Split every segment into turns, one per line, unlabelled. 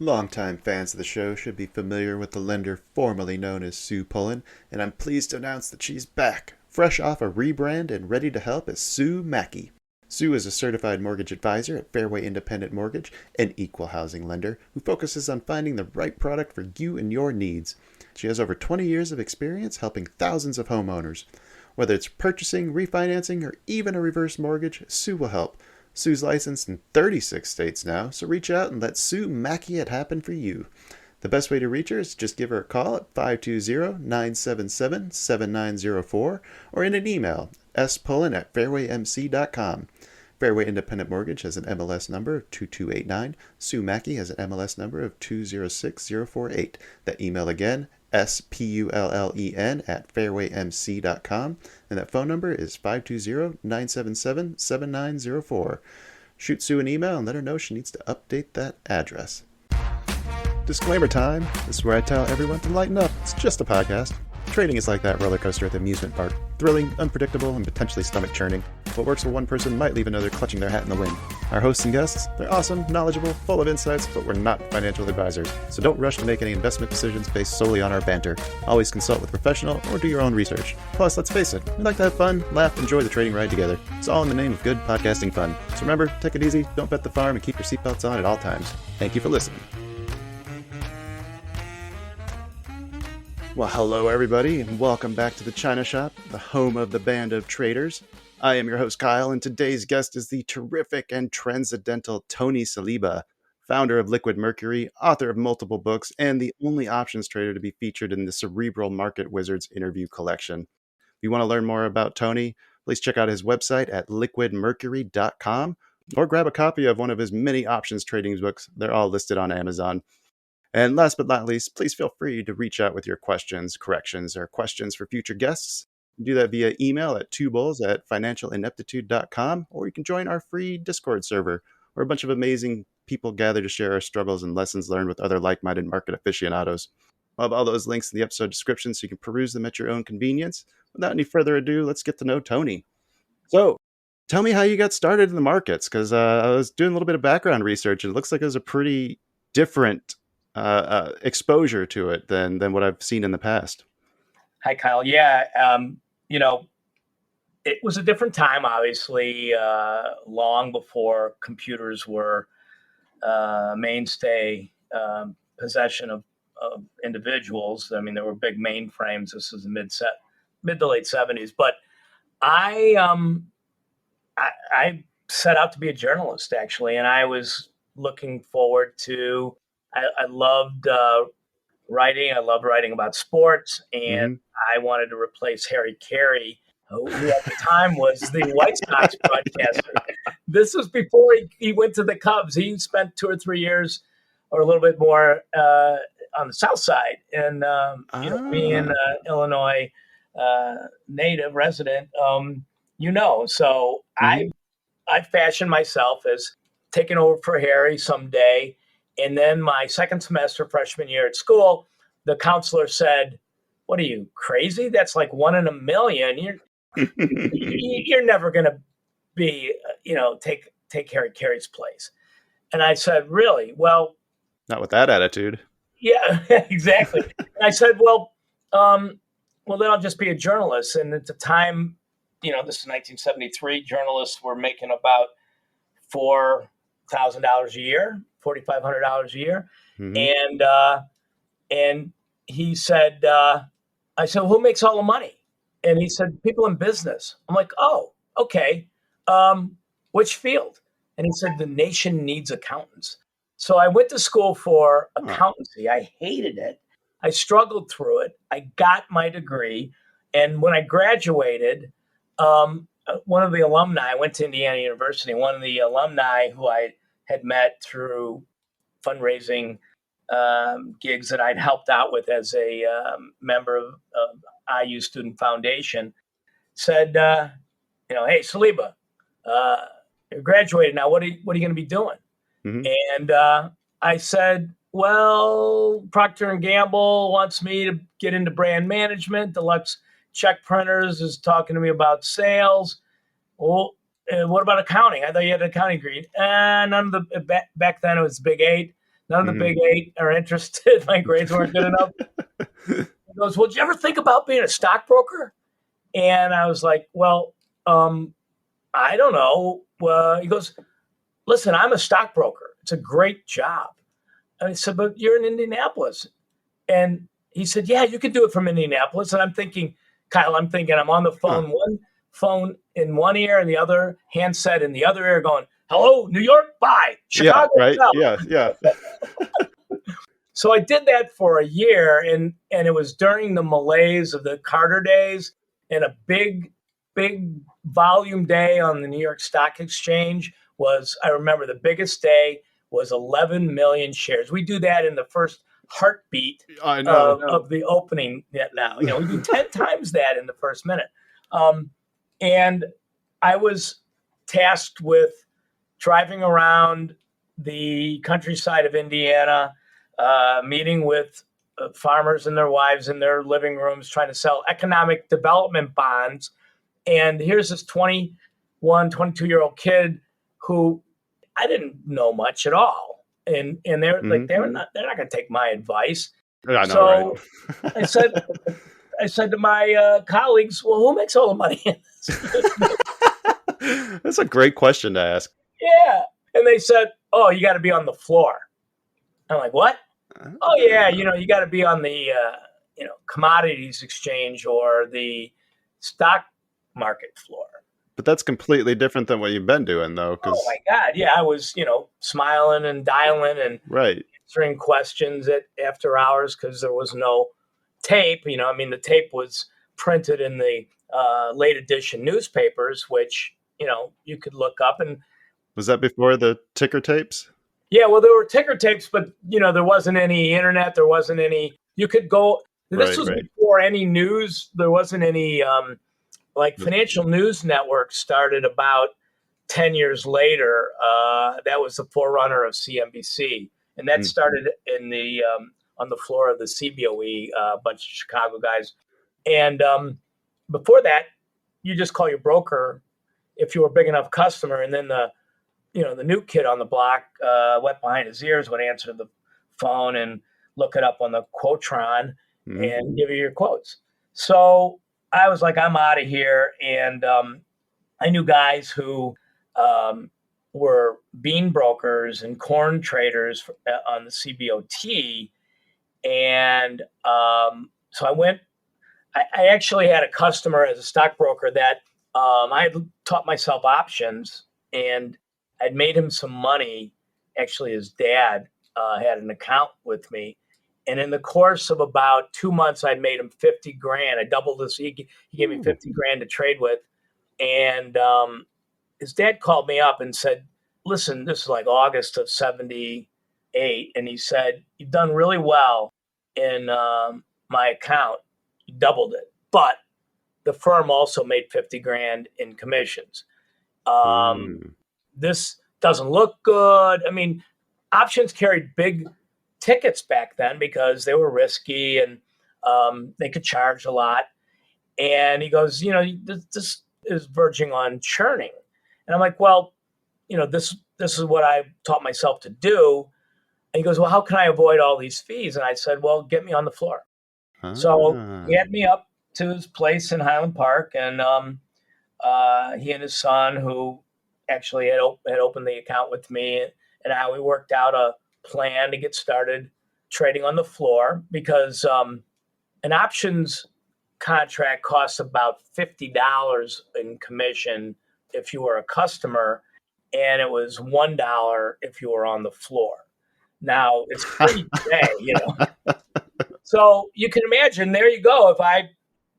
Longtime fans of the show should be familiar with the lender formerly known as Sue Pullen, and I'm pleased to announce that she's back, fresh off a rebrand and ready to help as Sue Mackey. Sue is a certified mortgage advisor at Fairway Independent Mortgage, an equal housing lender who focuses on finding the right product for you and your needs. She has over 20 years of experience helping thousands of homeowners. Whether it's purchasing, refinancing, or even a reverse mortgage, Sue will help. Sue's licensed in 36 states now, so reach out and let Sue Mackey it happen for you. The best way to reach her is just give her a call at 520-977-7904 or in an email, spullen@fairwaymc.com. Fairway Independent Mortgage has an MLS number of 2289. Sue Mackey has an MLS number of 206048. That email again, spullen@fairwaymc.com, and that phone number is 520-977-7904. Shoot Sue an email and let her know she needs to update that address. Disclaimer time. This is where I tell everyone to lighten up. It's just a podcast. Trading is like that roller coaster at the amusement park. Thrilling, unpredictable, and potentially stomach-churning. What works for one person might leave another clutching their hat in the wind. Our hosts and guests, they're awesome, knowledgeable, full of insights, but we're not financial advisors. So don't rush to make any investment decisions based solely on our banter. Always consult with a professional or do your own research. Plus, let's face it, we like to have fun, laugh, enjoy the trading ride together. It's all in the name of good podcasting fun. So remember, take it easy, don't bet the farm, and keep your seatbelts on at all times. Thank you for listening. Well, hello everybody, and welcome back to the China Shop, the home of the band of traders. I am your host, Kyle, and today's guest is the terrific and transcendental Tony Saliba, founder of Liquid Mercury, author of multiple books, and the only options trader to be featured in the Cerebral Market Wizards interview collection. If you want to learn more about Tony, please check out his website at liquidmercury.com or grab a copy of one of his many options trading books. They're all listed on Amazon. And last but not least, please feel free to reach out with your questions, corrections, or questions for future guests. You can do that via email at twobulls@financialineptitude.com, or you can join our free Discord server, where a bunch of amazing people gather to share our struggles and lessons learned with other like-minded market aficionados. I'll have all those links in the episode description so you can peruse them at your own convenience. Without any further ado, let's get to know Tony. So, tell me how you got started in the markets, because I was doing a little bit of background research, and it looks like it was a pretty different exposure to it than what I've seen in the past.
Hi, Kyle. Yeah, it was a different time, obviously, long before computers were mainstay possession of individuals. I mean, there were big mainframes. This was the mid to late 70s. But I set out to be a journalist, actually, and I was looking forward to I loved writing. I loved writing about sports, and I wanted to replace Harry Carey, who at the time was the White Sox broadcaster. This was before he went to the Cubs. He spent 2 or 3 years, or a little bit more, on the South Side, and being an Illinois native resident, So I fashioned myself as taking over for Harry someday. And then my second semester, freshman year at school, the counselor said, "What are you, crazy? That's like 1 in a million. You're never going to be, take Harry Carey's place." And I said, "Really? Well,
not with that attitude."
Yeah, exactly. And I said, well, then I'll just be a journalist. And at the time, this is 1973, journalists were making about $4,000 a year. $4,500 a year. And he said, I said, who makes all the money? And he said, people in business. I'm like, oh, okay. Which field? And he said, the nation needs accountants. So I went to school for accountancy. I hated it. I struggled through it. I got my degree. And when I graduated, one of the alumni, I went to Indiana University, one of the alumni who I had met through fundraising gigs that I'd helped out with as a member of IU Student Foundation, said, hey, Saliba, you're graduated now. What are you going to be doing? And I said, well, Procter & Gamble wants me to get into brand management. Deluxe Check Printers is talking to me about sales. Well, what about accounting? I thought you had an accounting degree. None of the back then it was Big 8. None of the big eight are interested. My grades weren't good enough. He goes, well, did you ever think about being a stockbroker? And I was like, well, I don't know. He goes, listen, I'm a stockbroker. It's a great job. And I said, but you're in Indianapolis. And he said, yeah, you can do it from Indianapolis. And I'm thinking, Kyle, I'm on the phone, one phone in one ear and the other handset in the other ear going, hello, New York, bye. Chicago,
right?
out.
Yeah.
So I did that for a year, and it was during the malaise of the Carter days, and a big volume day on the New York Stock Exchange was, I remember the biggest day was 11 million shares. We do that in the first heartbeat of the opening now. We do 10 times that in the first minute. And I was tasked with driving around the countryside of Indiana, meeting with farmers and their wives in their living rooms, trying to sell economic development bonds. And here's this 21, 22-year-old kid who I didn't know much at all. And they're like, they're not going to take my advice.
I know,
right? I said to my colleagues, well, who makes all the money in this?
That's a great question to ask.
Yeah. And they said, oh, you got to be on the floor. I'm like, what? Oh, yeah. You got to be on the, commodities exchange or the stock market floor.
But that's completely different than what you've been doing, though.
Oh, my God. Yeah, I was, smiling and dialing and answering questions after hours because there was no tape. The tape was printed in the late edition newspapers, which, you could look up. And
was that before the ticker tapes?
Yeah, well, there were ticker tapes, but, there wasn't any internet. There wasn't any, you could go, this was before any news. There wasn't any, Financial News Network started about 10 years later. That was the forerunner of CNBC. And that started in the, on the floor of the CBOE, a bunch of Chicago guys. And before that, you just call your broker if you were a big enough customer. And then the new kid on the block, wet behind his ears, would answer the phone and look it up on the Quotron and give you your quotes. So I was like, I'm out of here. And I knew guys who were bean brokers and corn traders on the CBOT. And so I went, I actually had a customer as a stockbroker that I had taught myself options, and I'd made him some money. Actually, his dad had an account with me. And in the course of about 2 months, I'd made him 50 grand. I doubled this. He gave me 50 grand to trade with. And his dad called me up and said, listen, this is like August of 78. And he said, you've done really well in my account. You doubled it. But the firm also made 50 grand in commissions. This doesn't look good. Options carried big tickets back then because they were risky and they could charge a lot. And he goes, this is verging on churning. And I'm like, well, this is what I taught myself to do. And he goes, well, how can I avoid all these fees? And I said, well, get me on the floor. So he had me up to his place in Highland Park, and he and his son, who actually had opened the account with me, and we worked out a plan to get started trading on the floor, because an options contract costs about $50 in commission if you were a customer, and it was $1 if you were on the floor. Now it's free today, So you can imagine, there you go. If I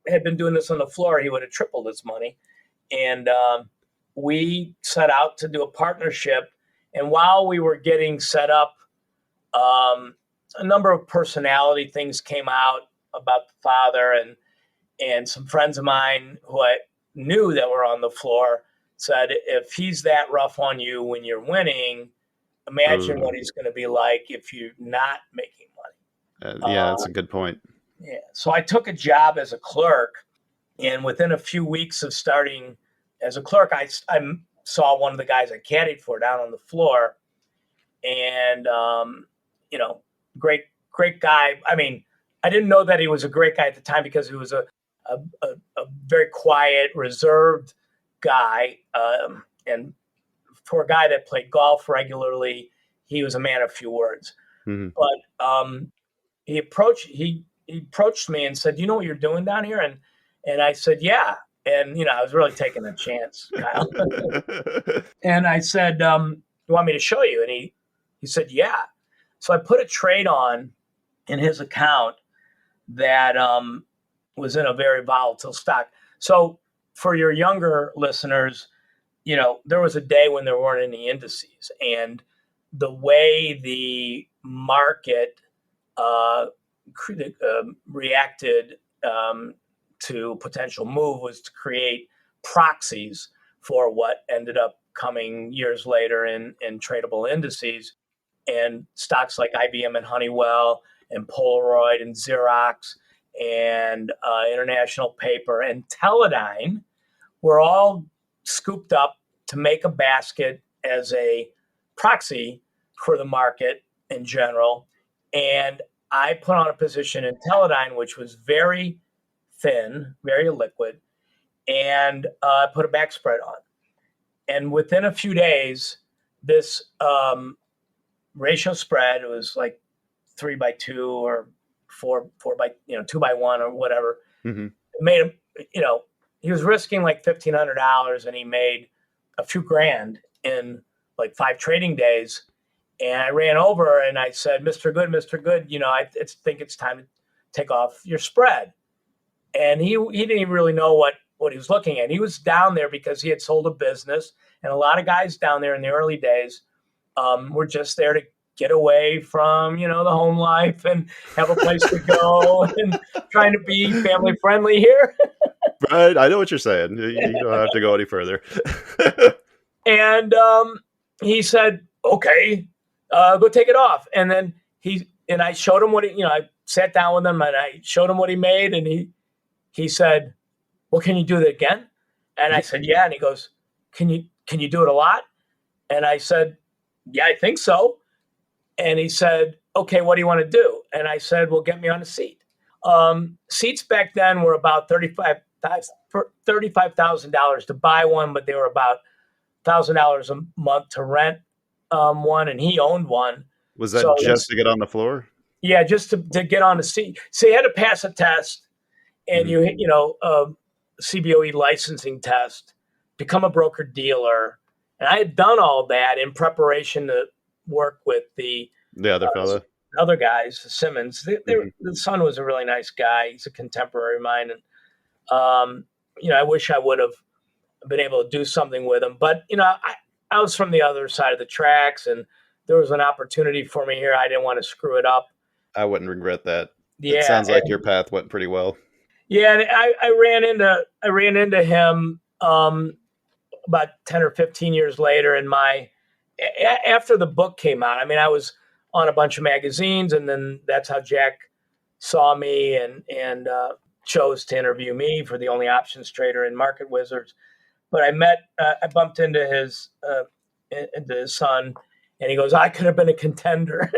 had been doing this on the floor, he would have tripled his money. And we set out to do a partnership. And while we were getting set up, a number of personality things came out about the father, and some friends of mine who I knew that were on the floor said, if he's that rough on you when you're winning, imagine what he's going to be like if you're not making money.
That's a good point.
Yeah. So I took a job as a clerk, and within a few weeks of starting as a clerk, I saw one of the guys I caddied for down on the floor, and great guy. I mean, I didn't know that he was a great guy at the time because he was a very quiet, reserved guy. And for a guy that played golf regularly, he was a man of few words.
Mm-hmm.
But he approached me and said, "You know what you're doing down here?" And I said, "Yeah." And I was really taking a chance, Kyle. And I said, "You want me to show you?" And he said, "Yeah." So I put a trade on in his account that was in a very volatile stock. So for your younger listeners, there was a day when there weren't any indices, and the way the market reacted to potential move was to create proxies for what ended up coming years later in tradable indices, and stocks like IBM and Honeywell and Polaroid and Xerox and International Paper and Teledyne were all scooped up to make a basket as a proxy for the market in general. And I put on a position in Teledyne, which was very thin, very liquid, and put a back spread on. And within a few days, this ratio spread, it was like 3/2 or 2/1 or whatever.
Mm-hmm.
It made him, he was risking like $1,500 and he made a few grand in like 5 trading days. And I ran over and I said, Mr. Good, I think it's time to take off your spread. And he didn't even really know what he was looking at. He was down there because he had sold a business, and a lot of guys down there in the early days were just there to get away from, the home life and have a place to go and trying to be family friendly here.
Right. I know what you're saying. You don't have to go any further.
And he said, okay, go take it off. And then I showed him what I sat down with him and I showed him what he made. And he said, well, can you do that again? And I said, yeah. And he goes, can you do it a lot? And I said, yeah, I think so. And he said, okay, what do you want to do? And I said, well, get me on a seat. Seats back then were about $35,000 to buy one, but they were about $1,000 a month to rent one, and he owned one.
Was that just to get on the floor?
Yeah, just to get on the seat. So you had to pass a test, and CBOE licensing test, become a broker dealer. And I had done all that in preparation to work with the
other fella.
Other guys, Simmons. The son was a really nice guy. He's a contemporary of mine. And, I wish I would have been able to do something with him. But, I was from the other side of the tracks, and there was an opportunity for me here. I didn't want to screw it up.
I wouldn't regret that.
Yeah,
it sounds like your path went pretty well.
Yeah, and I ran into him about 10 or 15 years later after the book came out. I mean, I was on a bunch of magazines, and then that's how Jack saw me and chose to interview me for The Only Options Trader and Market Wizards. But I bumped into his son, and he goes, I could have been a contender.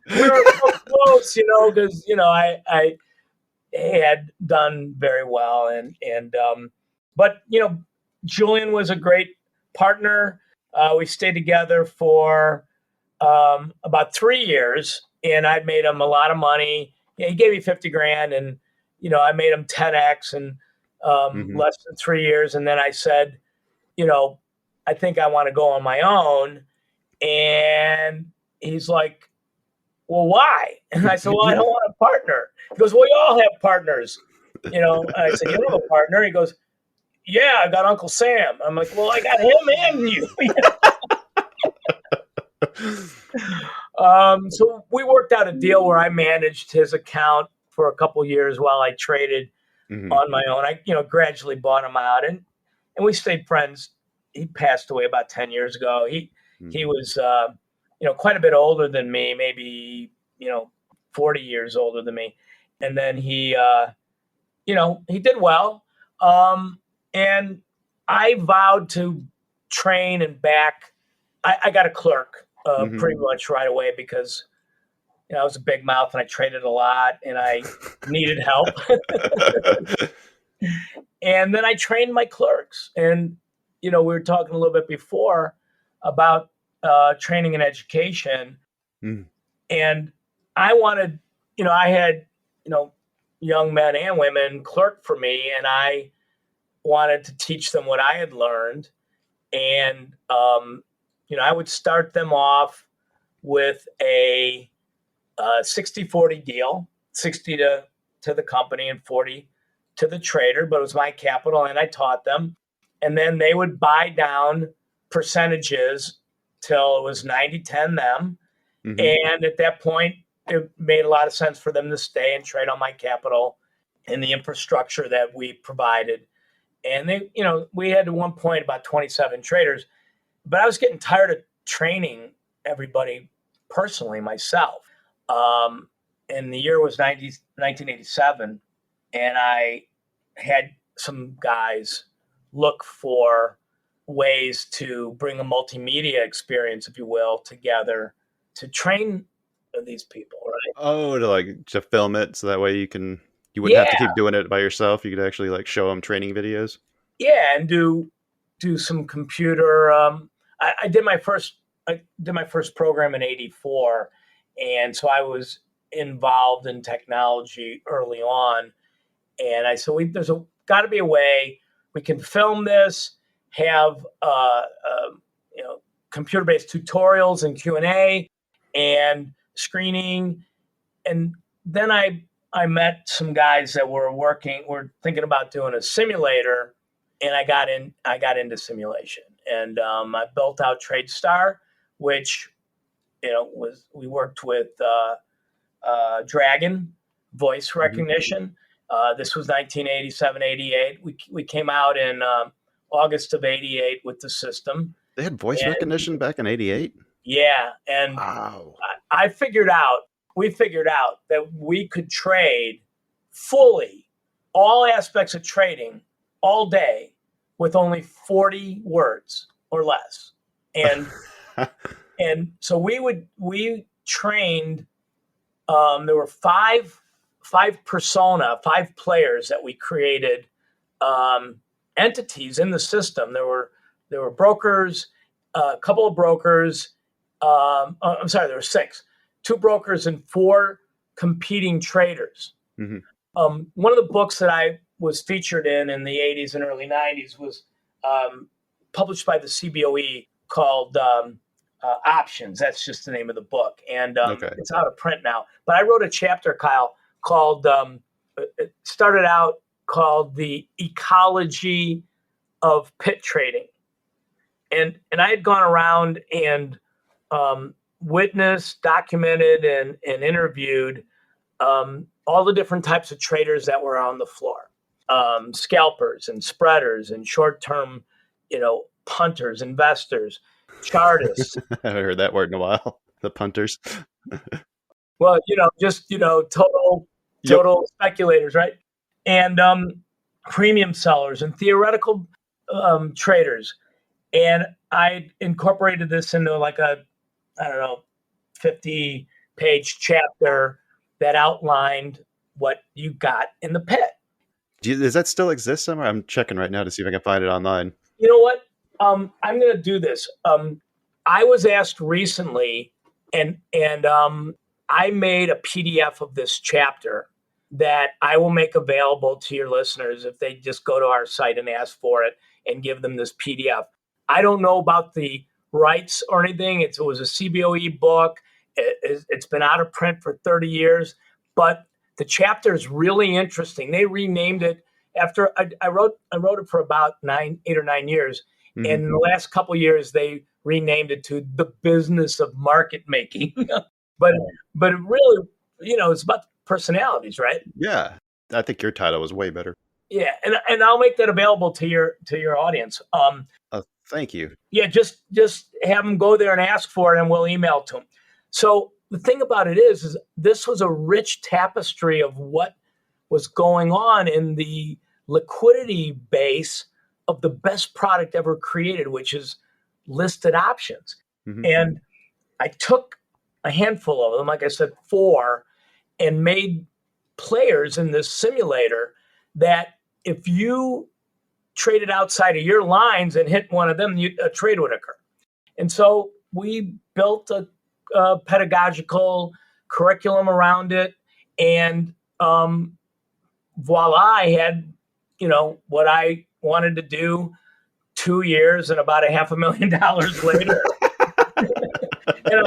We were so close, because, I had done very well. But Julian was a great partner. We stayed together for about 3 years, and I'd made him a lot of money. He gave me $50,000, and, I made him 10X in less than 3 years. And then I said, I think I want to go on my own. And he's like, well, why? And I said, well, I don't want a partner. He goes, well, we all have partners. And I said, you don't have a partner? He goes, yeah, I got Uncle Sam. I'm like, well, I got him and you. So we worked out a deal where I managed his account for a couple years while I traded on my own. I, gradually bought him out, and we stayed friends. He passed away about 10 years ago. He was, quite a bit older than me, maybe, 40 years older than me. And then he did well. And I vowed to train and back. I got a clerk pretty much right away because I was a big mouth and I traded a lot and I needed help. And then I trained my clerks. And, we were talking a little bit before about training and education.
Mm.
And I wanted, I had, young men and women clerk for me, and I wanted to teach them what I had learned. And, I would start them off with a 60-40 deal, 60 to the company and 40 to the trader, but it was my capital and I taught them. And then they would buy down percentages till it was 90-10 them. Mm-hmm. And at that point, it made a lot of sense for them to stay and trade on my capital and the infrastructure that we provided. And they, we had at one point about 27 traders, but I was getting tired of training everybody personally myself. And the year was 1987, and I had some guys look for ways to bring a multimedia experience, if you will, together to train these people, right?
Oh, to film it so that way you wouldn't have to keep doing it by yourself. You could actually show them training videos.
Yeah, and do some computer. I did my first program in '84, and so I was involved in technology early on. And I said, there's got to be a way we can film this, have computer-based tutorials and Q&A and screening. And then I met some guys that were thinking about doing a simulator, and I got into simulation. And I built out TradeStar, which we worked with Dragon voice recognition. This was 1987, 88. We came out in August of 88 with the system.
They had voice recognition back in 88?
Yeah. And
wow.
we figured out that we could trade fully all aspects of trading all day with only 40 words or less. And and so we trained, there were five players that we created, entities in the system. There were brokers, a couple of brokers. I'm sorry, there were 6, 2 brokers and 4 competing traders. Mm-hmm. One of the books that I was featured in the 80s and early 90s was published by the CBOE called Options. That's just the name of the book. And It's out of print now. But I wrote a chapter, Kyle, called, it started out called The Ecology of Pit Trading. And I had gone around and witnessed, documented, and interviewed all the different types of traders that were on the floor. Scalpers and spreaders and short-term, punters, investors, chartists.
I haven't heard that word in a while. The punters.
Well, total speculators, right? And premium sellers and theoretical traders. And I incorporated this into like a, 50-page chapter that outlined what you got in the pit.
Does that still exist somewhere? I'm checking right now to see if I can find it online.
You know what? I'm going to do this. I was asked recently, and I made a PDF of this chapter that I will make available to your listeners if they just go to our site and ask for it and give them this PDF. I don't know about the rights or anything. It was a CBOE book. It's been out of print for 30 years, but the chapter is really interesting. They renamed it after I wrote it for about 8 or 9 years. Mm-hmm. And in the last couple of years, they renamed it to The Business of Market Making. but it really, it's about personalities, right?
Yeah. I think your title was way better.
Yeah. And I'll make that available to your audience.
Thank you.
Yeah. Just have them go there and ask for it, and we'll email it to them. So the thing about it is this was a rich tapestry of what was going on in the liquidity base of the best product ever created, which is listed options. Mm-hmm. And I took a handful of them, like I said, 4, and made players in this simulator that if you traded outside of your lines and hit one of them, a trade would occur. And so we built a pedagogical curriculum around it, and voila, I had, what I wanted to do 2 years and about $500,000 later. And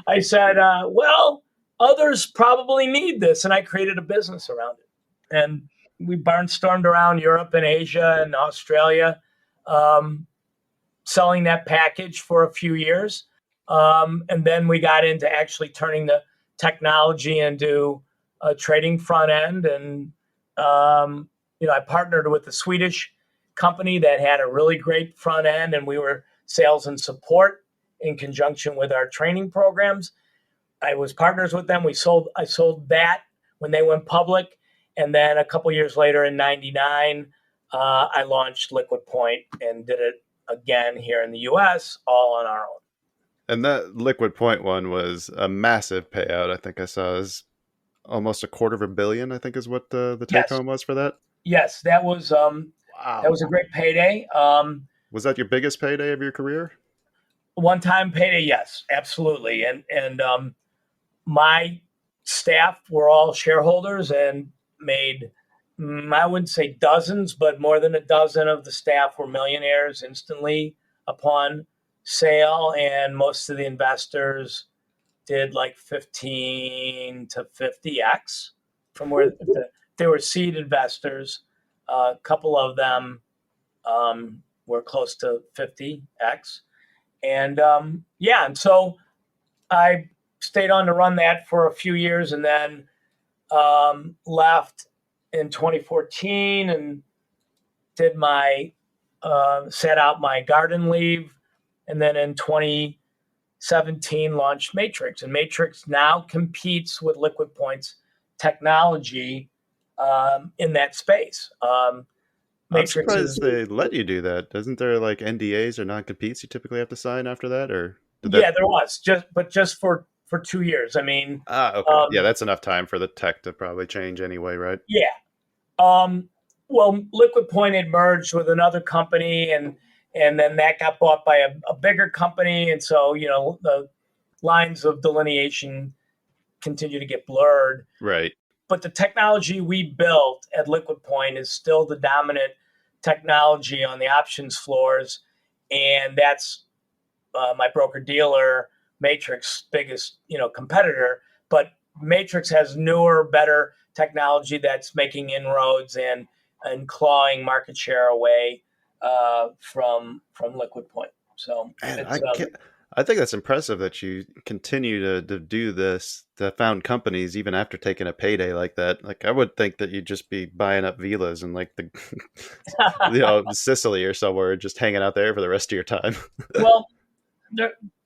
I said, well, others probably need this. And I created a business around it. And we barnstormed around Europe and Asia and Australia, selling that package for a few years. And then we got into actually turning the technology into a trading front end. And, I partnered with a Swedish company that had a really great front end, and we were sales and support in conjunction with our training programs. I was partners with them. I sold that when they went public. And then a couple years later in 99, I launched Liquid Point and did it again here in the US, all on our own.
And that Liquid Point one was a massive payout. I think I saw is almost $250 million, I think is what the take home was for that.
Yes, that was
wow.
That was a great payday.
Was that your biggest payday of your career?
One-time payday, yes, absolutely. And my staff were all shareholders and made, I wouldn't say dozens, but more than a dozen of the staff were millionaires instantly upon sale. And most of the investors did like 15 to 50x from where they were seed investors. A couple of them were close to 50x. And and so I stayed on to run that for a few years, and then left in 2014 and did set out my garden leave. And then in 2017 launched Matrix. And Matrix now competes with Liquid Point's technology in that space.
Matrix I'm surprised they let you do that. Isn't there like NDAs or non-competes you typically have to sign after that? Or
there was just for 2 years. I mean,
okay. That's enough time for the tech to probably change anyway, right?
Yeah. Well, Liquid Point had merged with another company, and then that got bought by a bigger company, and so the lines of delineation continue to get blurred.
Right.
But the technology we built at Liquid Point is still the dominant technology on the options floors, and that's my broker-dealer Matrix biggest competitor. But Matrix has newer, better technology that's making inroads and clawing market share away from Liquid Point. So
I think that's impressive that you continue to do this, to found companies even after taking a payday like that. Like I would think that you'd just be buying up villas and like the Sicily or somewhere, just hanging out there for the rest of your time.
Well,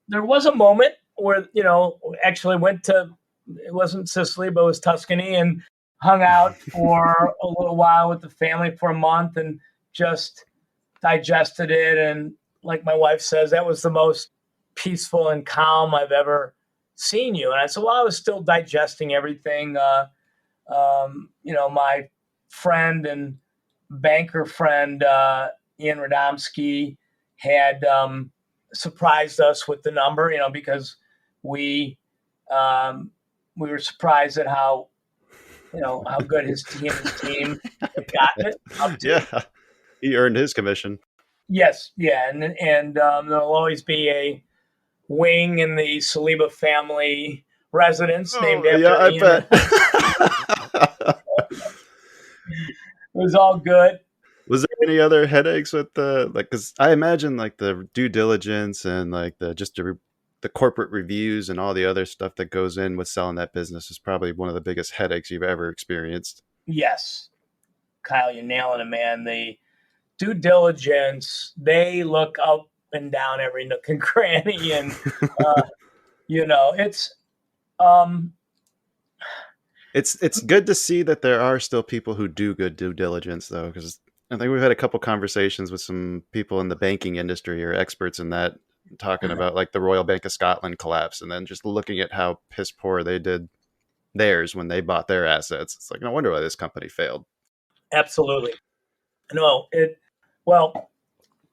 there was a moment where actually went to, it wasn't Sicily, but it was Tuscany, and hung out for a little while with the family for a month and just digested it. And like my wife says, that was the most peaceful and calm I've ever seen you. And I said, well, I was still digesting everything. My friend and banker friend, Ian Radomski, had surprised us with the number, because we were surprised at how good his team had gotten it up to.
Yeah, he earned his commission.
Yes, yeah, and there'll always be a wing in the Saliba family residence named after
Ian. I bet.
It was all good.
Was there any other headaches with because I imagine like the due diligence and like the corporate reviews and all the other stuff that goes in with selling that business is probably one of the biggest headaches you've ever experienced.
Yes, Kyle, you're nailing it, man. The due diligence, they look up and down every nook and cranny, and
it's good to see that there are still people who do good due diligence, though, because I think we've had a couple conversations with some people in the banking industry or experts in that talking about like the Royal Bank of Scotland collapse, and then just looking at how piss poor they did theirs when they bought their assets. It's like, no wonder why this company failed.
Absolutely. No, well,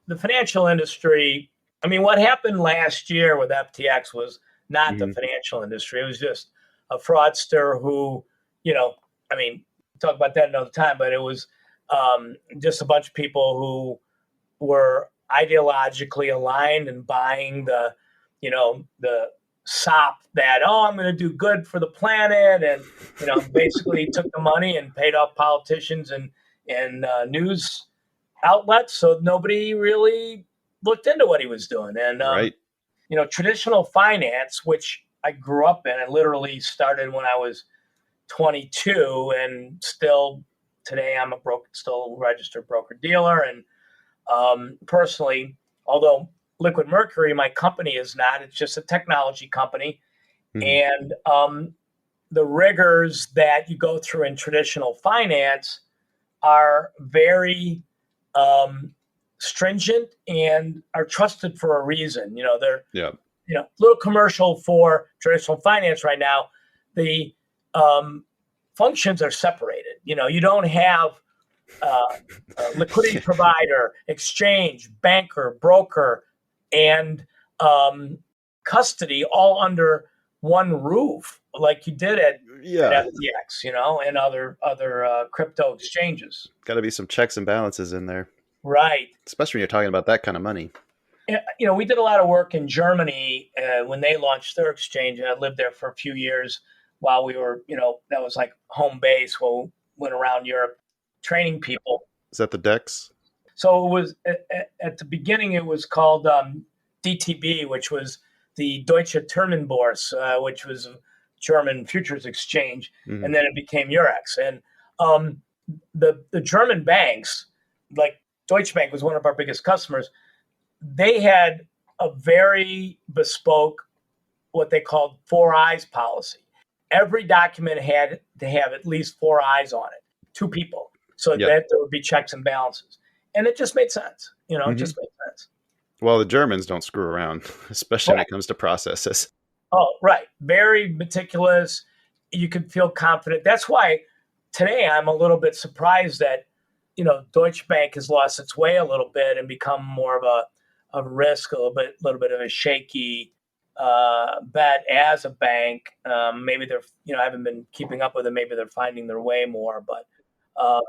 the financial industry, I mean, what happened last year with FTX was not the financial industry. It was just a fraudster who, I mean, talk about that another time, but it was just a bunch of people who were ideologically aligned and buying the sop that, I'm going to do good for the planet. And, basically took the money and paid off politicians and news outlets. So nobody really looked into what he was doing. And,
Right.
Traditional finance, which I grew up in, I literally started when I was 22, and still today I'm still a registered broker dealer. And personally, although Liquid Mercury, my company, is not, it's just a technology company. And the rigors that you go through in traditional finance are very stringent and are trusted for a reason. They're little commercial for traditional finance right now. The functions are separated. You don't have a liquidity provider, exchange, banker, broker, and custody all under one roof, like you did at FTX, and other crypto exchanges.
Got to be some checks and balances in there.
Right.
Especially when you're talking about that kind of money.
We did a lot of work in Germany when they launched their exchange, and I lived there for a few years while we were, that was like home base while we went around Europe training people.
Is that the DEX?
So it was at the beginning, it was called DTB, which was the Deutsche Terminbörse, which was a German futures exchange, and then it became Eurex. And the German banks, like Deutsche Bank was one of our biggest customers, they had a very bespoke, what they called 4 eyes policy. Every document had to have at least 4 eyes on it, 2 people, so that there would be checks and balances. And it just made sense. It just made sense.
Well, the Germans don't screw around, especially when it comes to processes.
Oh, right. Very meticulous. You can feel confident. That's why today I'm a little bit surprised that, Deutsche Bank has lost its way a little bit and become more of a risk, a little bit of a shaky bet as a bank. Maybe they're, I haven't been keeping up with it. Maybe they're finding their way more, but
I'll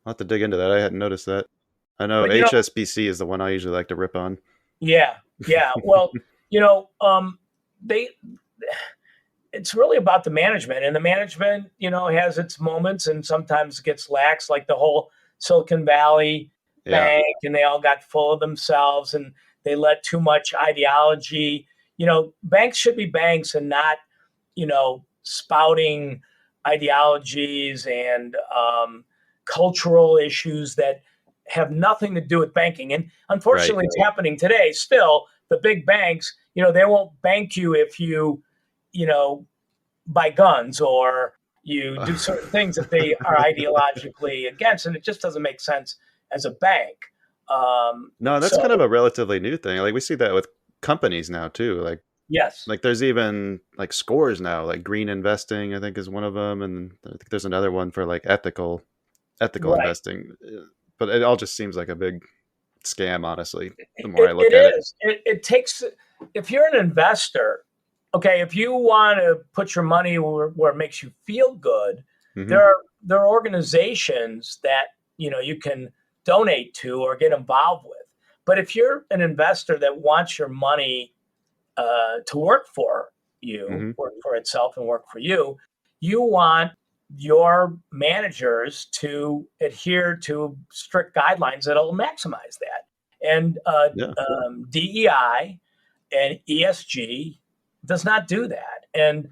have to dig into that. I hadn't noticed that. I know HSBC is the one I usually like to rip on.
Yeah. Well, it's really about the management, and the management, has its moments and sometimes gets lax, like the whole Silicon Valley bank, and they all got full of themselves and they let too much ideology. Banks should be banks and not, spouting ideologies and cultural issues that have nothing to do with banking. And unfortunately, it's happening today. Still, the big banks, they won't bank you if you, buy guns or you do certain things that they are ideologically against. And it just doesn't make sense as a bank.
No, that's kind of a relatively new thing. Like we see that with companies now too. Like,
yes,
like there's even like scores now, like green investing, I think is one of them. And I think there's another one for like ethical investing. But it all just seems like a big scam, honestly, the more I look at it.
It takes, if you're an investor, okay, if you want to put your money where it makes you feel good, there are organizations that, you can donate to or get involved with. But if you're an investor that wants your money to work for you, work for itself and work for you, you want your managers to adhere to strict guidelines that'll maximize that. And DEI and ESG does not do that. And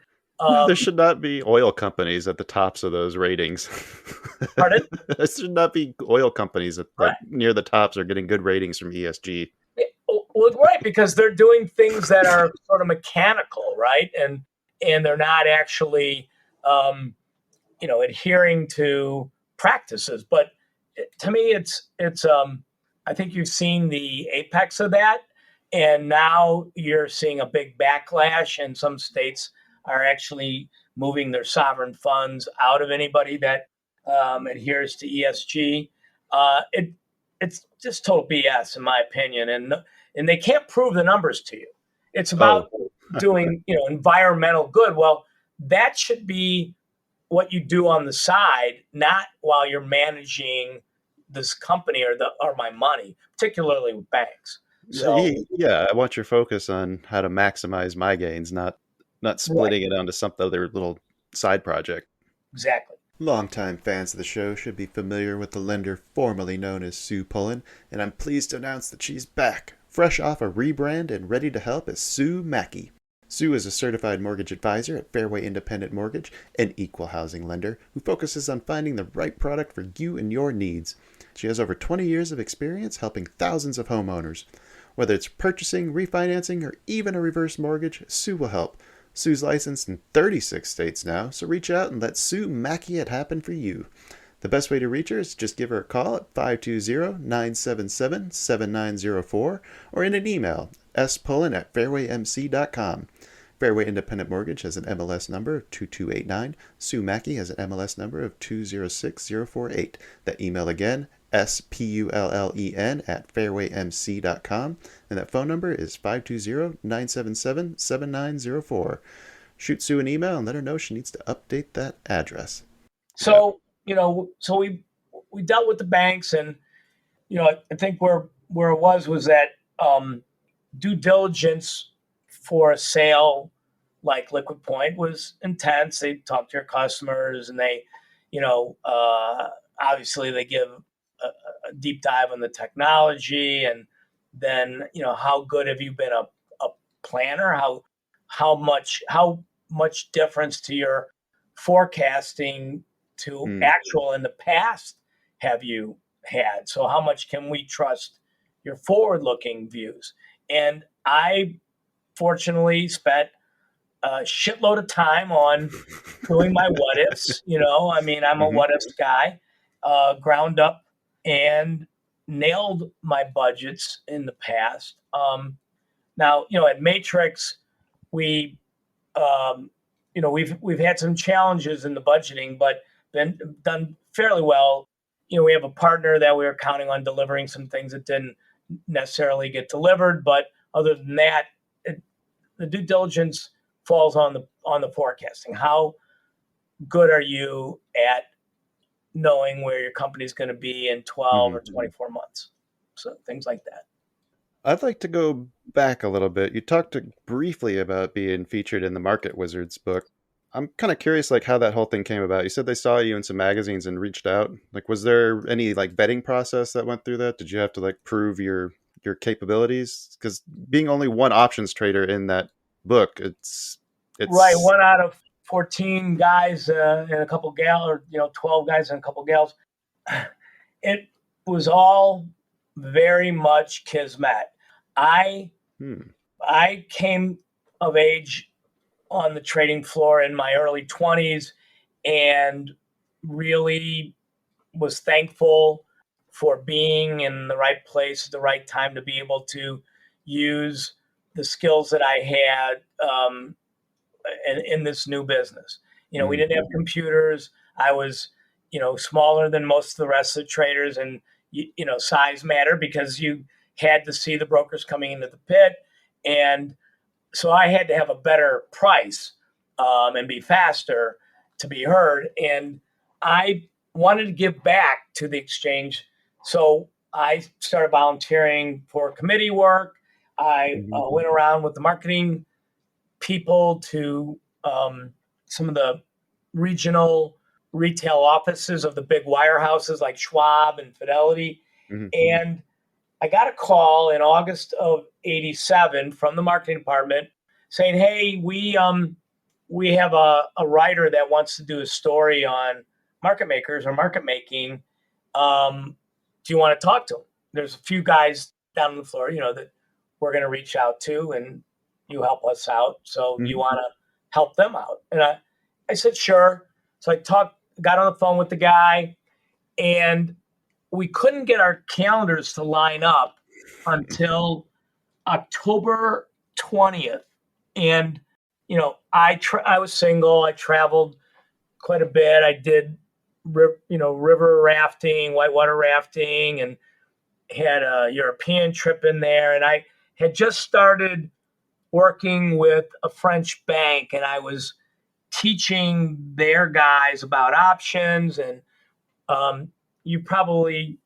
there should not be oil companies at the tops of those ratings.
Pardon?
There should not be oil companies that near the tops are getting good ratings from ESG.
Well, right, because they're doing things that are sort of mechanical, right? And they're not actually, adhering to practices. But to me, it's. I think you've seen the apex of that, And now you're seeing a big backlash, and some states are actually moving their sovereign funds out of anybody that adheres to ESG. It's just total BS, in my opinion, and they can't prove the numbers to you. It's about doing environmental good. Well, that should be what you do on the side, not while you're managing this company or my money, particularly with banks. So
Yeah, I want your focus on how to maximize my gains, not
right,
splitting it onto some other little side project.
exactly.
Longtime fans of the show should be familiar with the lender formerly known as Sue Pullen, and I'm pleased to announce that she's back, fresh off a rebrand and ready to help as Sue Mackey. Sue is a certified mortgage advisor at Fairway Independent Mortgage, an equal housing lender who focuses on finding the right product for you and your needs. She has over 20 years of experience helping thousands of homeowners. Whether it's purchasing, refinancing, or even a reverse mortgage, Sue will help. Sue's licensed in 36 states now, so reach out and let Sue Mackey it happen for you. The best way to reach her is just give her a call at 520-977-7904 or in an email, spullen@fairwaymc.com. Fairway Independent Mortgage has an MLS number of 2289. Sue Mackey has an MLS number of 206048. That email again, spullen@fairwaymc.com, and that phone number is 520-977-7904. Shoot Sue an email and let her know she needs to update that address.
So we dealt with the banks, and I think where it was that due diligence for a sale like Liquid Point was intense. They talk to your customers, and they, obviously they give a deep dive on the technology, and then how good have you been a planner? How much difference to your forecasting to actual in the past have you had? So how much can we trust your forward-looking views? And I fortunately spent a shitload of time on doing my what ifs. I'm a what ifs guy, ground up, and nailed my budgets in the past. Now, at Matrix, we, we've had some challenges in the budgeting, but been done fairly well. We have a partner that we were counting on delivering some things that didn't necessarily get delivered, but other than that, the due diligence falls on the forecasting. How good are you at knowing where your company's going to be in 12 or 24 months? So things like that.
I'd like to go back a little bit. You talked briefly about being featured in the Market Wizards book. I'm kind of curious, how that whole thing came about. You said they saw you in some magazines and reached out. Was there any vetting process that went through that? Did you have to prove your capabilities? Because being only one options trader in that book, it's
right. 1 out of 14 guys and a couple gals, or 12 guys and a couple gals. It was all very much kismet. I came of age on the trading floor in my early 20s and really was thankful for being in the right place at the right time to be able to use the skills that I had in this new business. We didn't have computers. I was, smaller than most of the rest of the traders, and size mattered because you had to see the brokers coming into the pit, and so I had to have a better price and be faster to be heard. And I wanted to give back to the exchange, so I started volunteering for committee work. I went around with the marketing people to some of the regional retail offices of the big wirehouses like Schwab and Fidelity. And I got a call in August of '87 from the marketing department saying, "Hey, we have a writer that wants to do a story on market makers or market making. Do you want to talk to him? There's a few guys down on the floor, that we're going to reach out to, and you help us out. So you want to help them out?" And I said, sure. So I got on the phone with the guy, and we couldn't get our calendars to line up until October 20th. And, I was single. I traveled quite a bit. I did, river rafting, whitewater rafting, and had a European trip in there. And I had just started working with a French bank, and I was teaching their guys about options. And you probably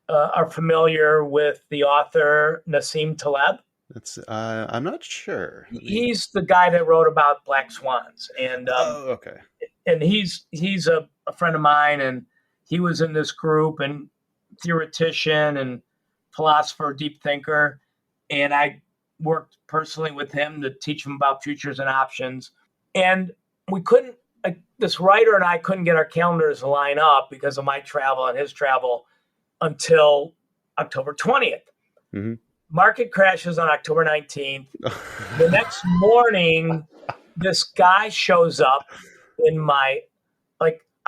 are familiar with the author Nassim Taleb.
I'm not sure.
He's the guy that wrote about black swans, and
okay.
And he's a friend of mine, and he was in this group, and theoretician and philosopher, deep thinker, and I worked personally with him to teach him about futures and options. And we couldn't, this writer and I couldn't get our calendars to line up because of my travel and his travel until October 20th.
Mm-hmm.
Market crashes on October 19th. The next morning, this guy shows up in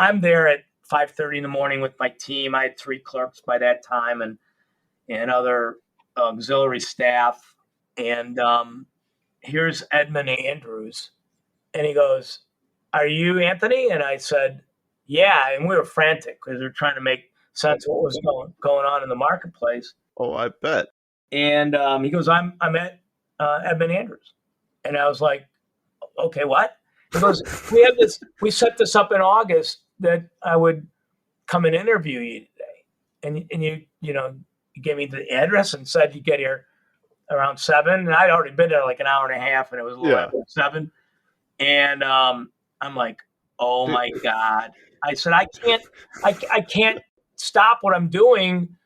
I'm there at 5:30 in the morning with my team. I had 3 clerks by that time and other auxiliary staff. And here's Edmund Andrews. And he goes, "Are you Anthony?" And I said, "Yeah." And we were frantic because we were trying to make sense of what was going on in the marketplace.
Oh, I bet.
And he goes, I'm at Edmund Andrews. And I was like, "Okay, what?" He goes, we set this up in August that I would come and interview you today. And you gave me the address and said you get here around 7. And I'd already been there like an hour and a half, and it was a little after 7. And I'm like, "Oh my God." I said, I can't stop what I'm doing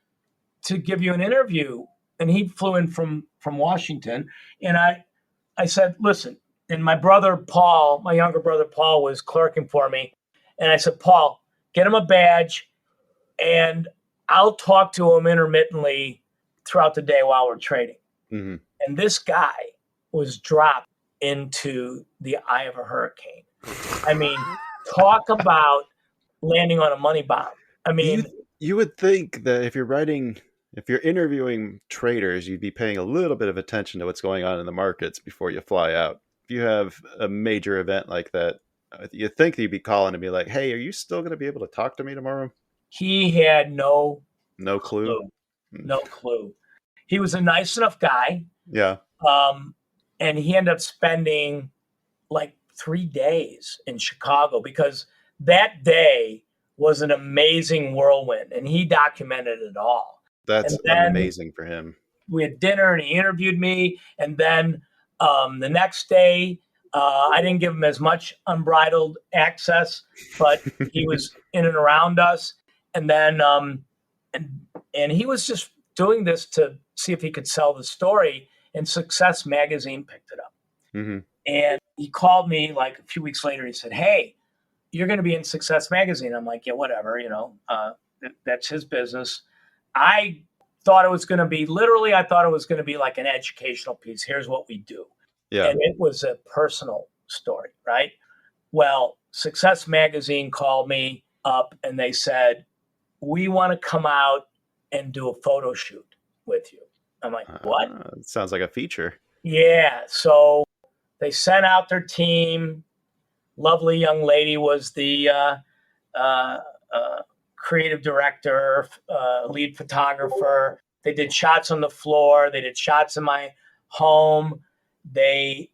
to give you an interview. And he flew in from Washington. And I said, "Listen," and my brother Paul, my younger brother Paul, was clerking for me. And I said, "Paul, get him a badge, and I'll talk to him intermittently throughout the day while we're trading."
Mm-hmm.
And this guy was dropped into the eye of a hurricane. I mean, talk about landing on a money bomb. I mean,
you would think that if you're interviewing traders, you'd be paying a little bit of attention to what's going on in the markets before you fly out. If you have a major event like that, you think you'd be calling and be like, "Hey, are you still going to be able to talk to me tomorrow?"
He had no
clue.
No clue. He was a nice enough guy.
Yeah.
And he ended up spending like 3 days in Chicago because that day was an amazing whirlwind, and he documented it all.
That's amazing for him.
We had dinner, and he interviewed me. And then the next day, I didn't give him as much unbridled access, but he was in and around us. And then, and he was just doing this to see if he could sell the story. And Success Magazine picked it up.
Mm-hmm.
And he called me like a few weeks later. He said, "Hey, you're going to be in Success Magazine." I'm like, "Yeah, whatever, that's his business." I thought it was going to be like an educational piece. Here's what we do.
Yeah.
And it was a personal story, right? Well, Success Magazine called me up and they said, "We want to come out and do a photo shoot with you." I'm like, "What?"
It sounds like a feature.
Yeah. So they sent out their team. Lovely young lady was the creative director, lead photographer. They did shots on the floor. They did shots in my home. They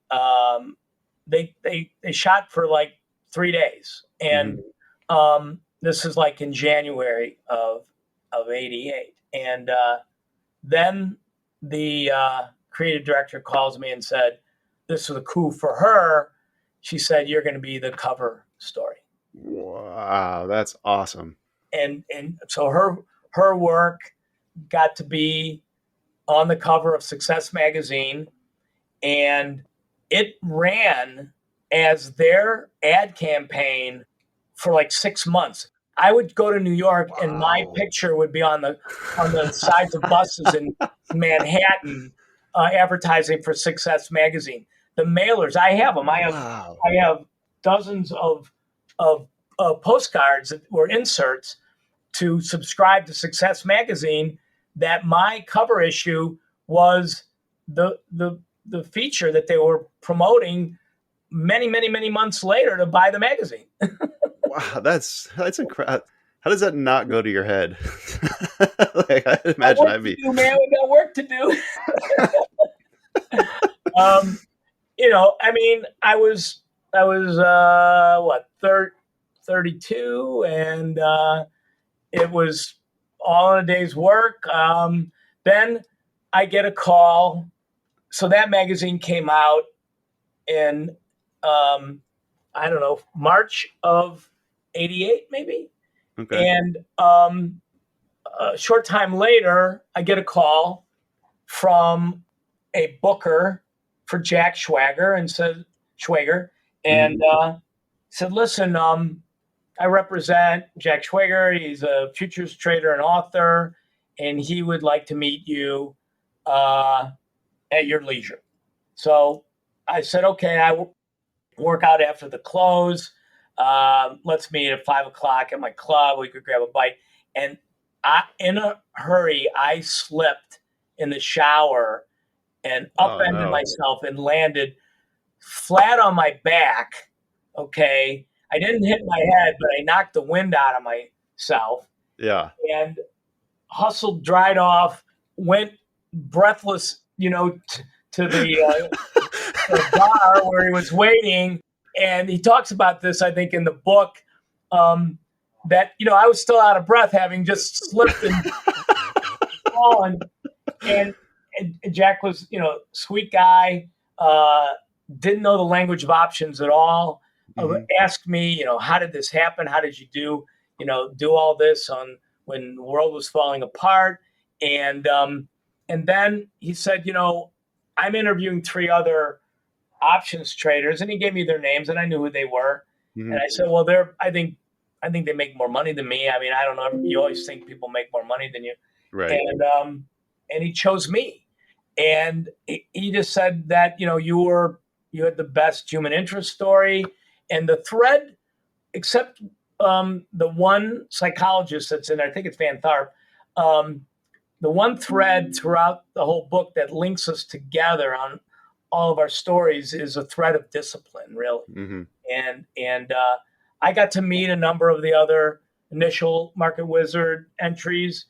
shot for like 3 days. And this is like in January of 88. And then the creative director calls me and said, this was a coup for her. She said, "You're going to be the cover story."
Wow, that's awesome.
And so her work got to be on the cover of Success Magazine, and it ran as their ad campaign for like 6 months. I would go to New York and my picture would be on the sides of buses in Manhattan advertising for Success Magazine. The mailers, I have them. I have dozens of postcards that were inserts to subscribe to Success Magazine that my cover issue was the feature that they were promoting many months later to buy the magazine.
Wow, that's incredible. How does that not go to your head? Like, I imagine I'd be.
Do, man, we got work to do. I mean, I was what 32, and it was all in a day's work. Then I get a call. So that magazine came out in I don't know, March of '88, maybe.
Okay.
And a short time later, I get a call from a booker for Jack Schwagger and said, said, listen, I represent Jack Schwagger. He's a futures trader and author, and he would like to meet you at your leisure. So I said, okay, I work out after the close. Let's meet at 5:00 at my club. We could grab a bite. And in a hurry, I slipped in the shower and upended myself and landed flat on my back. Okay. I didn't hit my head, but I knocked the wind out of myself.
Yeah.
And hustled, dried off, went breathless, to the bar where he was waiting. And he talks about this, I think, in the book, that, I was still out of breath, having just slipped and fallen. And Jack was, sweet guy, didn't know the language of options at all. Asked me, how did this happen? How did you do all this when the world was falling apart? And then he said, I'm interviewing 3 other options traders, and he gave me their names, and I knew who they were. And I said, well, I think they make more money than me. I mean, I don't know. You always think people make more money than you.
Right.
And he chose me. And he just said that, you had the best human interest story. And the thread, except the one psychologist that's in there, I think it's Van Tharp, the one thread throughout the whole book that links us together on all of our stories is a thread of discipline, really. And I got to meet a number of the other initial Market Wizard entries.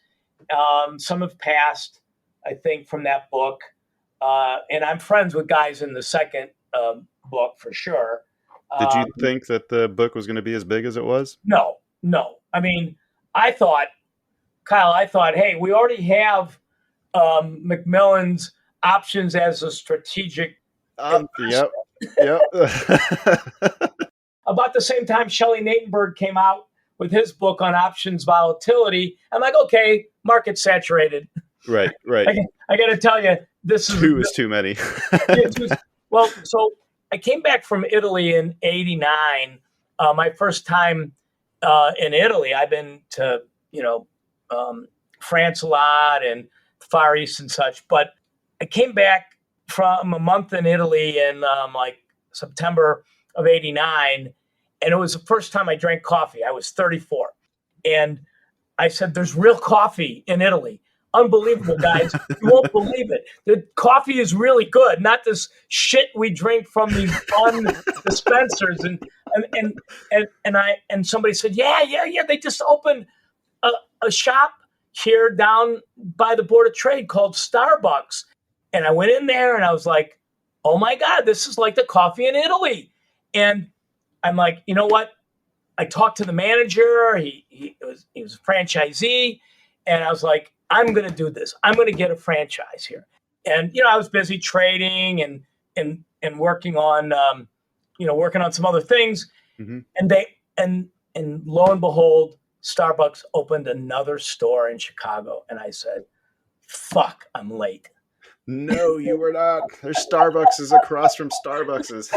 Some have passed, I think, from that book. And I'm friends with guys in the second book for sure.
Did you think that the book was going to be as big as it was?
No. I mean, Kyle, hey, we already have Macmillan's options as a strategic.
Yep.
About the same time, Shelley Natenberg came out with his book on options volatility. I'm like, okay, market saturated.
Right.
I got to tell you, this
is too many.
Well, so I came back from Italy in '89. My first time in Italy. I've been to, France a lot and Far East and such. But I came back from a month in Italy in September of '89. And it was the first time I drank coffee. I was 34. And I said, there's real coffee in Italy. Unbelievable, guys. You won't believe it. The coffee is really good, not this shit we drink from these fun dispensers. And somebody said, yeah. They just opened a shop here down by the Board of Trade called Starbucks. And I went in there and I was like, oh my God, this is like the coffee in Italy. And I'm like, you know what? I talked to the manager. He was a franchisee. And I was like, I'm going to do this. I'm going to get a franchise here. And, I was busy trading and working on, working on some other things. And and lo and behold, Starbucks opened another store in Chicago. And I said, fuck, I'm late.
No, you were not. There's Starbucks across from Starbucks.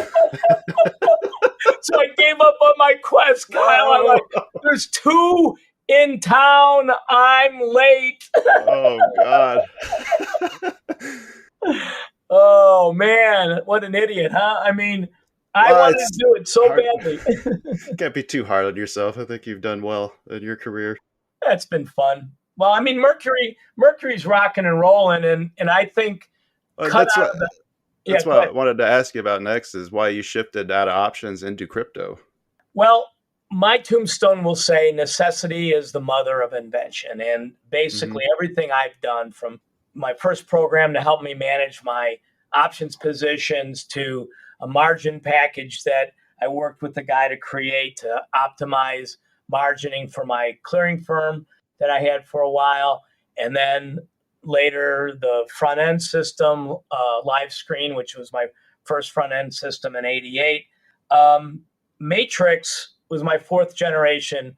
So I gave up on my quest, Kyle. I'm like, there's 2 in town. I'm late.
Oh, God.
Oh, man. What an idiot, huh? I mean, I wanted to do it so badly.
You can't be too hard on yourself. I think you've done well in your career.
That's been fun. Well, I mean, Mercury's rocking and rolling. And I think cut
That's
out
what
of the. Yeah,
that's
go
what I
ahead.
wanted to ask you about next is why you shifted out of options into crypto.
Well, my tombstone will say necessity is the mother of invention. And
Hmm.
basically, everything I've done from my first program to help me manage my options positions to a margin package that I worked with the guy to create to optimize margining for my clearing firm that I had for a while. And then later, the front end system, live screen, which was my first front end system in '88. Um, Matrix was my fourth generation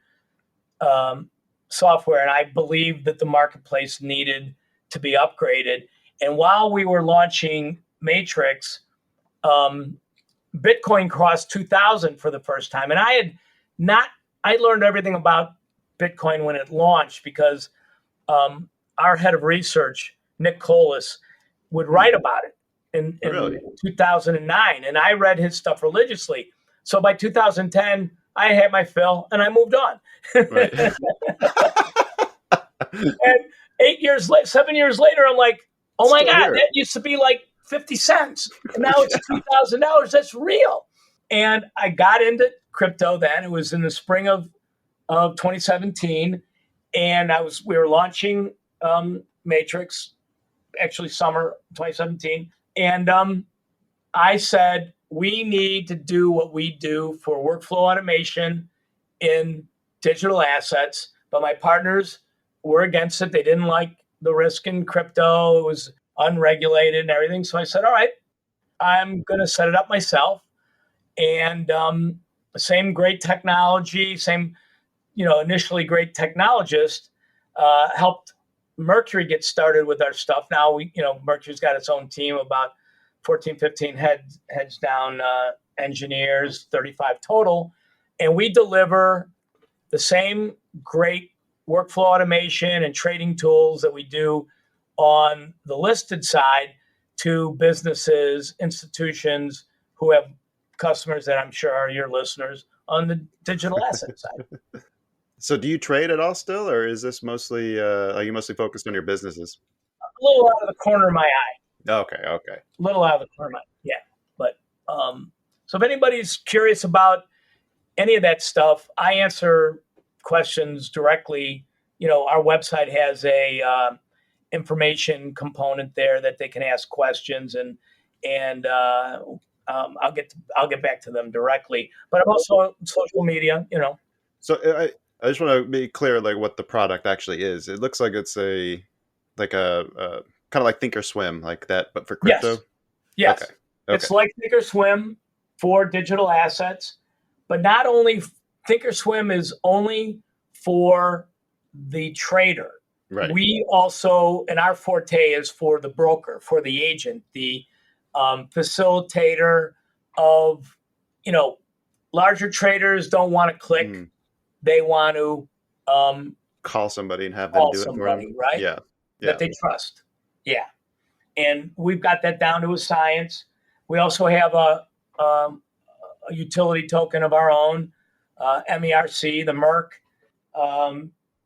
um, software, and I believed that the marketplace needed to be upgraded. And while we were launching Matrix, um, Bitcoin crossed 2,000 for the first time, and not. I learned everything about Bitcoin when it launched because um, our head of research, Nick Colas, would
Hmm.
write about it in
Really?
2009, and I read his stuff religiously. So by 2010, I had my fill, and I moved on.
Right.
And 8 years later, 7 years later, I'm like, oh my
Still
God,
here.
that used to be like 50 cents. And now it's $2,000. That's real. And I got into crypto then. It was in the spring of 2017. And we were launching Matrix, actually summer 2017. And I said, we need to do what we do for workflow automation in digital assets. But my partners were against it. They didn't like the risk in crypto. It was unregulated and everything. So I said, all right, I'm going to set it up myself. And same great technology, same, initially great technologist helped Mercury get started with our stuff. Now Mercury's got its own team, about 14, 15 heads down engineers, 35 total. And we deliver the same great workflow automation and trading tools that we do on the listed side to businesses, institutions who have customers that I'm sure are your listeners on the digital asset side.
So do you trade at all still, or is this mostly are you mostly focused on your businesses?
A little out of the corner of my eye.
Okay, okay.
A little out of the corner of my eye. Yeah. But so if anybody's curious about any of that stuff, I answer questions directly. Our website has a information component there that they can ask questions, and I'll get back to them directly. But I'm also on social media.
So I just want to be clear, like what the product actually is. It looks like it's a like a kind of like Thinkorswim, like that, but for crypto.
Yes,
Okay,
yes,
okay.
it's like Thinkorswim for digital assets, but not only Thinkorswim is only for the trader.
Right.
We also, and our forte is for the broker, for the agent, the facilitator of, larger traders don't want to click.
Mm.
They want to
Call somebody and have them
call
do it for them.
somebody, right?
Yeah,
That
yeah.
they trust. Yeah. And we've got that down to a science. We also have a utility token of our own, MERC, the Merc,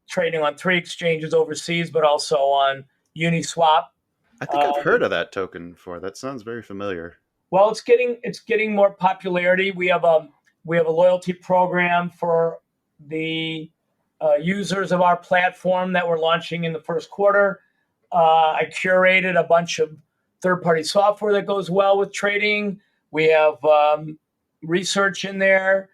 trading on 3 exchanges overseas, but also on Uniswap.
I think I've heard of that token before. That sounds very familiar.
Well, it's getting more popularity. We have a loyalty program for the users of our platform that we're launching in the first quarter. I curated a bunch of third-party software that goes well with trading. We have research in there,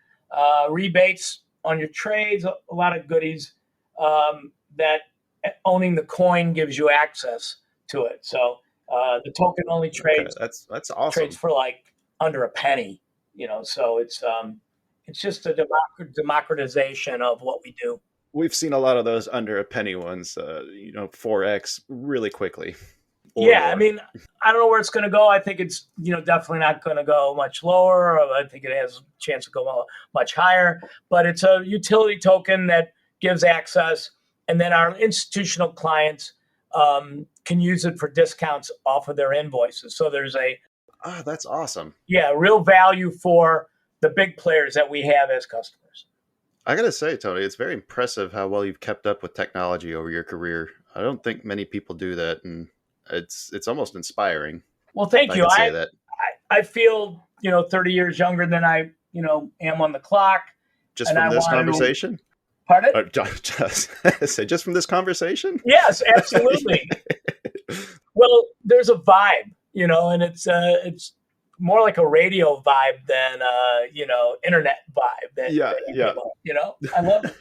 rebates on your trades, a lot of goodies that owning the coin gives you access to it. So the token only
Okay,
trades
that's
trades
awesome.
for like under a penny. So it's just a democratization of what we do.
We've seen a lot of those under a penny ones, 4x really quickly or
Yeah, I
more.
mean, I don't know where it's going to go. I think it's definitely not going to go much lower. I think it has a chance to go much higher. But it's a utility token that gives access, and then our institutional clients can use it for discounts off of their invoices. So there's
Ah, that's awesome.
real value for the big players that we have as customers.
I gotta say, Tony, it's very impressive how well you've kept up with technology over your career. I don't think many people do that, and it's almost inspiring.
Well, thank you.
I can say that.
I feel, 30 years younger than I, am on the clock.
Just from this conversation?
Pardon?
Just from this conversation?
Yes, absolutely. Well, there's a vibe, and it's more like a radio vibe than internet vibe.
Yeah.
I love it.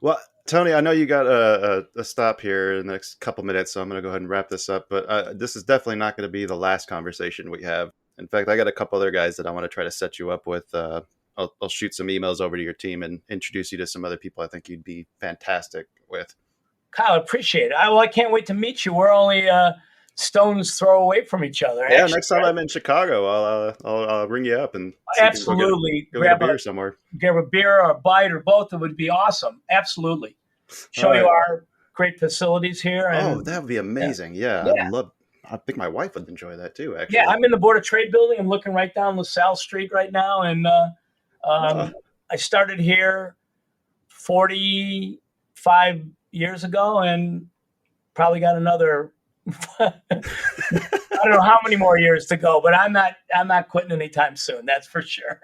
Well, Tony, I know you got a stop here in the next couple minutes, so I'm going to go ahead and wrap this up. But this is definitely not going to be the last conversation we have. In fact, I got a couple other guys that I want to try to set you up with. I'll shoot some emails over to your team and introduce you to some other people I think you'd be fantastic with.
Kyle, appreciate it. I can't wait to meet you. We're only stone's throw away from each other.
Yeah, actually, next time I'm in Chicago, I'll ring you up and
absolutely
go get a beer somewhere.
Grab a beer or a bite or both. It would be awesome. Absolutely. Show you our great facilities here. And,
that would be amazing. Yeah. I think my wife would enjoy that too, actually.
Yeah, I'm in the Board of Trade building. I'm looking right down LaSalle Street right now. And I started here 45 years ago and probably got another I don't know how many more years to go, but I'm not quitting anytime soon. That's for sure.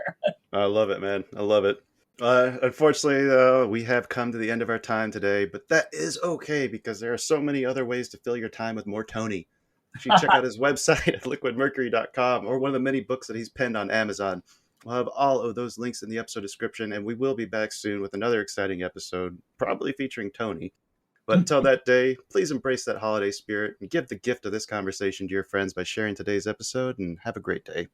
I love it, man. I love it. Unfortunately, we have come to the end of our time today, but that is okay because there are so many other ways to fill your time with more Tony. You should check out his website at liquidmercury.com or one of the many books that he's penned on Amazon. We'll have all of those links in the episode description, and we will be back soon with another exciting episode, probably featuring Tony. But until that day, please embrace that holiday spirit and give the gift of this conversation to your friends by sharing today's episode, and have a great day.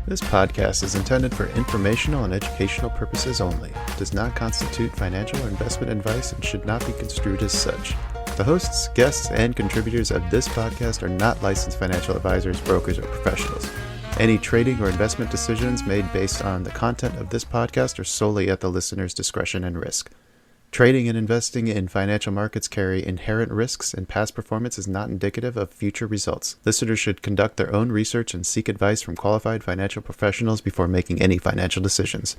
This podcast is intended for informational and educational purposes only. It does not constitute financial or investment advice and should not be construed as such. The hosts, guests, and contributors of this podcast are not licensed financial advisors, brokers, or professionals. Any trading or investment decisions made based on the content of this podcast are solely at the listener's discretion and risk. Trading and investing in financial markets carry inherent risks, and past performance is not indicative of future results. Listeners should conduct their own research and seek advice from qualified financial professionals before making any financial decisions.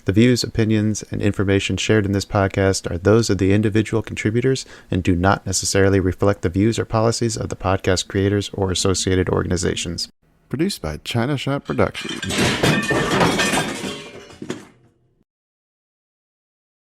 The views, opinions, and information shared in this podcast are those of the individual contributors and do not necessarily reflect the views or policies of the podcast creators or associated organizations. Produced by China Shop Productions.